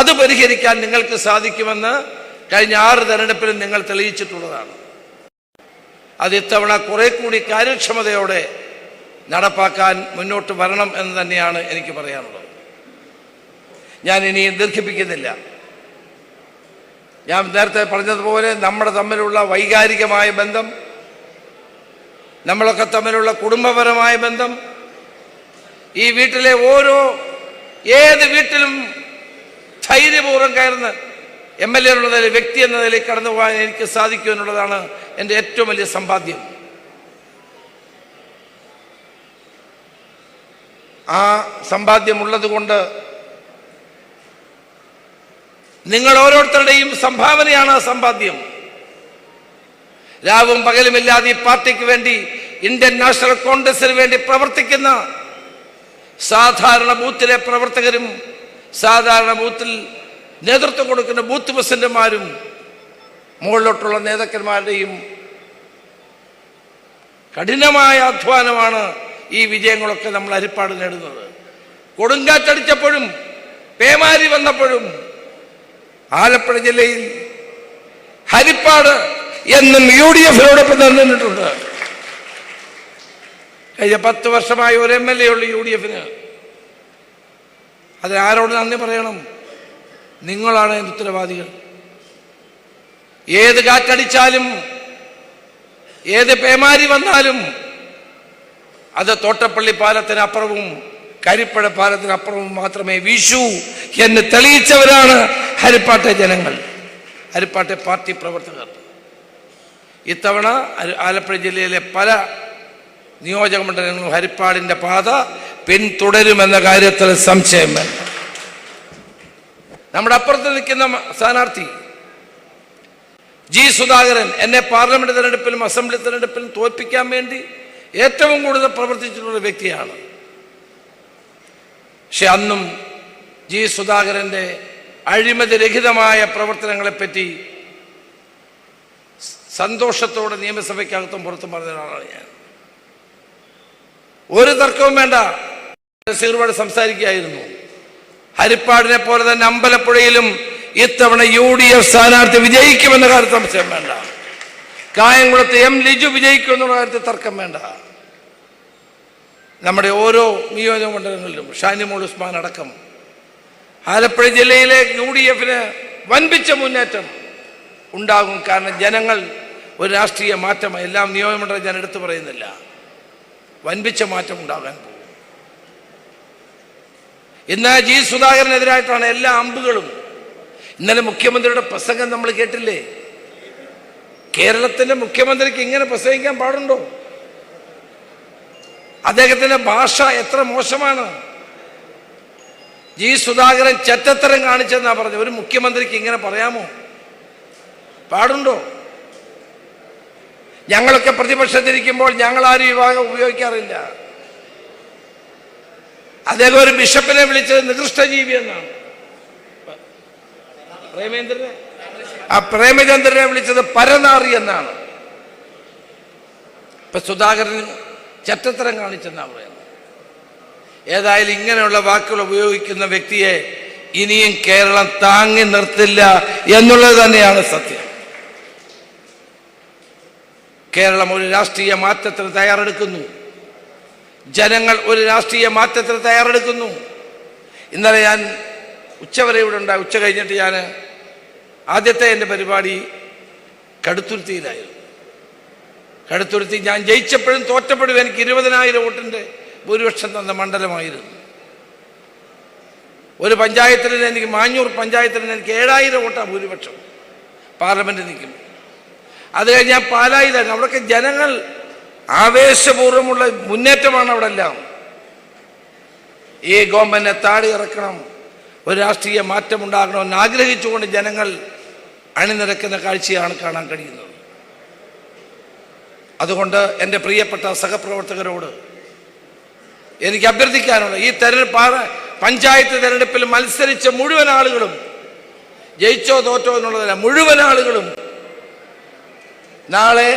അത് പരിഹരിക്കാൻ നിങ്ങൾക്ക് സാധിക്കുമെന്ന് കഴിഞ്ഞ 6 തെരഞ്ഞെടുപ്പിലും നിങ്ങൾ തെളിയിച്ചിട്ടുള്ളതാണ്. അത് ഇത്തവണ കുറെ കൂടി കാര്യക്ഷമതയോടെ നടപ്പാക്കാൻ മുന്നോട്ട് വരണം എന്ന് തന്നെയാണ് എനിക്ക് പറയാനുള്ളത്. ഞാൻ ഇനി ദീർഘിപ്പിക്കുന്നില്ല. ഞാൻ നേരത്തെ പറഞ്ഞതുപോലെ നമ്മുടെ തമ്മിലുള്ള വൈകാരികമായ ബന്ധം, നമ്മളൊക്കെ തമ്മിലുള്ള കുടുംബപരമായ ബന്ധം, ഈ വീട്ടിലെ ഏത് വീട്ടിലും ധൈര്യപൂർവ്വം കയറുന്ന MLA എന്നുള്ള നിലയിൽ, വ്യക്തി എന്ന നിലയിൽ കടന്നു പോകാൻ എനിക്ക് സാധിക്കും എന്നുള്ളതാണ് എൻ്റെ ഏറ്റവും വലിയ സമ്പാദ്യം. ആ സമ്പാദ്യമുള്ളത് കൊണ്ട് നിങ്ങൾ ഓരോരുത്തരുടെയും സംഭാവനയാണ് ആ സമ്പാദ്യം. രാവും പകലുമില്ലാതെ ഈ പാർട്ടിക്ക് വേണ്ടി, ഇന്ത്യൻ നാഷണൽ കോൺഗ്രസിന് വേണ്ടി പ്രവർത്തിക്കുന്ന സാധാരണ ബൂത്തിലെ പ്രവർത്തകരും, സാധാരണ ബൂത്തിൽ നേതൃത്വം കൊടുക്കുന്ന ബൂത്ത് പ്രസിഡന്റുമാരും, മുകളിലോട്ടുള്ള നേതാക്കന്മാരുടെയും കഠിനമായ അധ്വാനമാണ് ഈ വിജയങ്ങളൊക്കെ നമ്മൾ ഹരിപ്പാട് നേടുന്നത്. കൊടുങ്കാറ്റടിച്ചപ്പോഴും പേമാരി വന്നപ്പോഴും ആലപ്പുഴ ജില്ലയിൽ ഹരിപ്പാട് എന്നും UDF-നോടൊപ്പം നിന്നിട്ടുണ്ട്. കഴിഞ്ഞ 10 വർഷമായി ഒരു MLA ഉള്ളു UDF-ന്. അതിനാരോട് നന്ദി പറയണം? നിങ്ങളാണ് അതിൻ്റെ ഉത്തരവാദികൾ. ഏത് കാറ്റടിച്ചാലും, ഏത് പേമാരി വന്നാലും അത് തോട്ടപ്പള്ളി പാലത്തിനപ്പുറവും കരിപ്പഴ പാലത്തിനപ്പുറവും മാത്രമേ വീശൂ എന്ന് തെളിയിച്ചവരാണ് ഹരിപ്പാട്ടെ ജനങ്ങൾ, ഹരിപ്പാട്ടെ പാർട്ടി പ്രവർത്തകർ. ഇത്തവണ ആലപ്പുഴ ജില്ലയിലെ പല നിയോജക മണ്ഡലങ്ങളും ഹരിപ്പാടിൻ്റെ പാത പിന്തുടരുമെന്ന കാര്യത്തിൽ സംശയം വേണ്ട. നമ്മുടെ അപ്പുറത്ത് നിൽക്കുന്ന സ്ഥാനാർത്ഥി G. സുധാകരൻ എന്നെ പാർലമെന്റ് തെരഞ്ഞെടുപ്പിലും അസംബ്ലി തെരഞ്ഞെടുപ്പിലും തോൽപ്പിക്കാൻ വേണ്ടി ഏറ്റവും കൂടുതൽ പ്രവർത്തിച്ചിട്ടുള്ള വ്യക്തിയാണ്. പക്ഷെ അന്നും G. സുധാകരൻ്റെ അഴിമതിരഹിതമായ പ്രവർത്തനങ്ങളെപ്പറ്റി സന്തോഷത്തോടെ നിയമസഭയ്ക്കകത്തും പുറത്തും പറഞ്ഞ ഒരാളാണ് ഞാൻ. ഒരു തർക്കവും വേണ്ട. സീർവാട് സംസാരിക്കുകയായിരുന്നു. ഹരിപ്പാടിനെ പോലെ തന്നെ അമ്പലപ്പുഴയിലും ഇത്തവണ UDF സ്ഥാനാർത്ഥി വിജയിക്കുമെന്ന കാര്യത്തിൽ സംശയം വേണ്ട. കായംകുളത്ത് M. ലിജു വിജയിക്കുമെന്നുള്ള കാര്യത്തിൽ തർക്കം വേണ്ട. നമ്മുടെ ഓരോ നിയോജക മണ്ഡലങ്ങളിലും ഷാനിമോൾ ഉസ്മാൻ അടക്കം ആലപ്പുഴ ജില്ലയിലെ UDFന് വൻപിച്ച മുന്നേറ്റം ഉണ്ടാകും. കാരണം ജനങ്ങൾ ഒരു രാഷ്ട്രീയ മാറ്റം എല്ലാം നിയോജകമണ്ഡലം ഞാൻ എടുത്തു പറയുന്നില്ല, വൻപിച്ച മാറ്റം ഉണ്ടാകാൻ പോകും. ഇന്ന് G. സുധാകരനെതിരായിട്ടാണ് എല്ലാ അമ്പുകളും. ഇന്നലെ മുഖ്യമന്ത്രിയുടെ പ്രസംഗം നമ്മൾ കേട്ടില്ലേ? കേരളത്തിന്റെ മുഖ്യമന്ത്രിക്ക് ഇങ്ങനെ പ്രസംഗിക്കാൻ പാടുണ്ടോ? അദ്ദേഹത്തിന്റെ ഭാഷ എത്ര മോശമാണ്. G. സുധാകരൻ ചെറ്റത്തരം കാണിച്ചെന്നാ പറഞ്ഞു. ഒരു മുഖ്യമന്ത്രിക്ക് ഇങ്ങനെ പറയാമോ? പാടുണ്ടോ? ഞങ്ങളൊക്കെ പ്രതിപക്ഷത്തിരിക്കുമ്പോൾ ഞങ്ങൾ ആരും വിഭാഗം ഉപയോഗിക്കാറില്ല. അദ്ദേഹം ഒരു ബിഷപ്പിനെ വിളിച്ചത് നികൃഷ്ടജീവി എന്നാണ്. പ്രേമചന്ദ്രനെ വിളിച്ചത് പരനാറി എന്നാണ്. ഇപ്പൊ സുധാകരൻ ചെറ്റത്തരം കാണിച്ചെന്നാ പറയുന്നത്. ഏതായാലും ഇങ്ങനെയുള്ള വാക്കുകൾ ഉപയോഗിക്കുന്ന വ്യക്തിയെ ഇനിയും കേരളം താങ്ങി നിർത്തില്ല എന്നുള്ളത് തന്നെയാണ് സത്യം. കേരളം ഒരു രാഷ്ട്രീയ മാറ്റത്തിന് തയ്യാറെടുക്കുന്നു. ജനങ്ങൾ ഒരു രാഷ്ട്രീയ മാറ്റത്തിന് തയ്യാറെടുക്കുന്നു. ഇന്നലെ ഞാൻ ഉച്ചവരെ ഇവിടെ ഉണ്ടായി. ഉച്ച കഴിഞ്ഞിട്ട് ഞാൻ ആദ്യത്തെ എൻ്റെ പരിപാടി കടുത്തുരുത്തിയിലായിരുന്നു. കടുത്തുരുത്തി ഞാൻ ജയിച്ചപ്പോഴും തോറ്റപ്പോഴും എനിക്ക് 20,000 വോട്ടിൻ്റെ ഭൂരിപക്ഷം തന്ന മണ്ഡലമായിരുന്നു. ഒരു പഞ്ചായത്തിന് എനിക്ക് മാഞ്ഞൂർ പഞ്ചായത്തിന് എനിക്ക് 7,000 വോട്ടാണ് ഭൂരിപക്ഷം പാർലമെൻറ്റിൽ നിൽക്കും. അത് കഴിഞ്ഞ് ഞാൻ പാലായിലായിരുന്നു. അവിടെയൊക്കെ ജനങ്ങൾ ആവേശപൂർവ്വമുള്ള മുന്നേറ്റമാണ് അവിടെ എല്ലാം. ഈ ഗവൺമെന്റിനെ താടി ഇറക്കണം, ഒരു രാഷ്ട്രീയ മാറ്റം ഉണ്ടാകണമെന്ന് ആഗ്രഹിച്ചുകൊണ്ട് ജനങ്ങൾ അണിനിരക്കുന്ന കാഴ്ചയാണ് കാണാൻ കഴിയുന്നത്. അതുകൊണ്ട് എൻ്റെ പ്രിയപ്പെട്ട സഹപ്രവർത്തകരോട് എനിക്ക് അഭ്യർത്ഥിക്കാനുള്ള ഈ പഞ്ചായത്ത് തെരഞ്ഞെടുപ്പിൽ മത്സരിച്ച മുഴുവൻ ആളുകളും, ജയിച്ചോ തോറ്റോ എന്നുള്ളതല്ല, മുഴുവൻ ആളുകളും നാളെ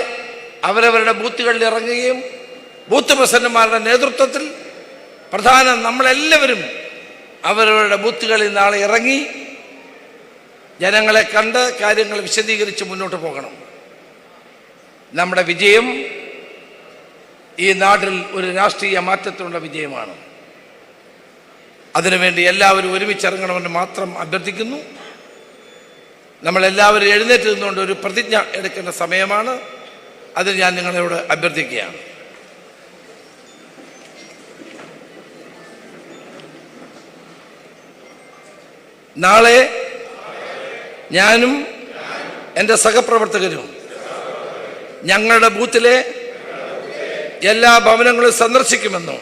അവരവരുടെ ബൂത്തുകളിൽ ഇറങ്ങുകയും ബൂത്ത് പ്രസിഡന്റുമാരുടെ നേതൃത്വത്തിൽ നമ്മളെല്ലാവരും അവരവരുടെ ബൂത്തുകളിൽ നാളെ ഇറങ്ങി ജനങ്ങളെ കണ്ട് കാര്യങ്ങൾ വിശദീകരിച്ച് മുന്നോട്ട് പോകണം. നമ്മുടെ വിജയം ഈ നാട്ടിൽ ഒരു രാഷ്ട്രീയ മാറ്റത്തിനുള്ള വിജയമാണ്. അതിനുവേണ്ടി എല്ലാവരും ഒരുമിച്ചിറങ്ങണമെന്ന് മാത്രം അഭ്യർത്ഥിക്കുന്നു. നമ്മളെല്ലാവരും എഴുന്നേറ്റ് നിന്നുകൊണ്ട് ഒരു പ്രതിജ്ഞ എടുക്കേണ്ട സമയമാണ്. അത് ഞാൻ നിങ്ങളോട് അഭ്യർത്ഥിക്കുകയാണ്. നാളെ ഞാനും എൻ്റെ സഹപ്രവർത്തകരും ഞങ്ങളുടെ ബൂത്തിലെ എല്ലാ ഭവനങ്ങളും സന്ദർശിക്കുമെന്നും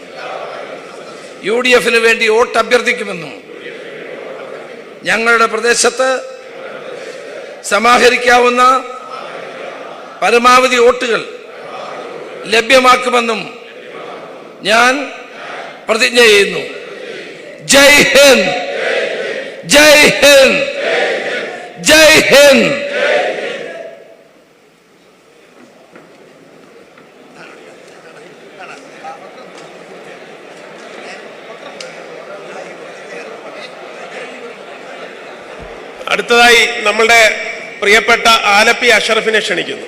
UDFന് വേണ്ടി വോട്ട് അഭ്യർത്ഥിക്കുമെന്നും ഞങ്ങളുടെ പ്രദേശത്ത് സമാഹരിക്കാവുന്ന പരമാവധി വോട്ടുകൾ ലഭ്യമാക്കുമെന്നും ഞാൻ പ്രതിജ്ഞ ചെയ്യുന്നു. ജയ് ഹിന്ദ്, ജയ് ഹിന്ദ്, ജയ് ഹിന്ദ്. അടുത്തതായി നമ്മളുടെ പ്രിയപ്പെട്ട ആലപ്പി അഷറഫിനെ ക്ഷണിക്കുന്നു.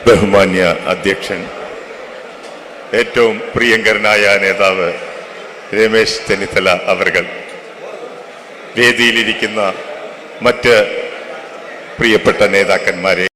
ബഹുമാന്യ അധ്യക്ഷൻ, ഏറ്റവും പ്രിയങ്കരനായ നേതാവ് രമേശ് ചെന്നിത്തല അവർകൾ, വേദിയിലിരിക്കുന്ന മറ്റ് പ്രിയപ്പെട്ട നേതാക്കന്മാരെ,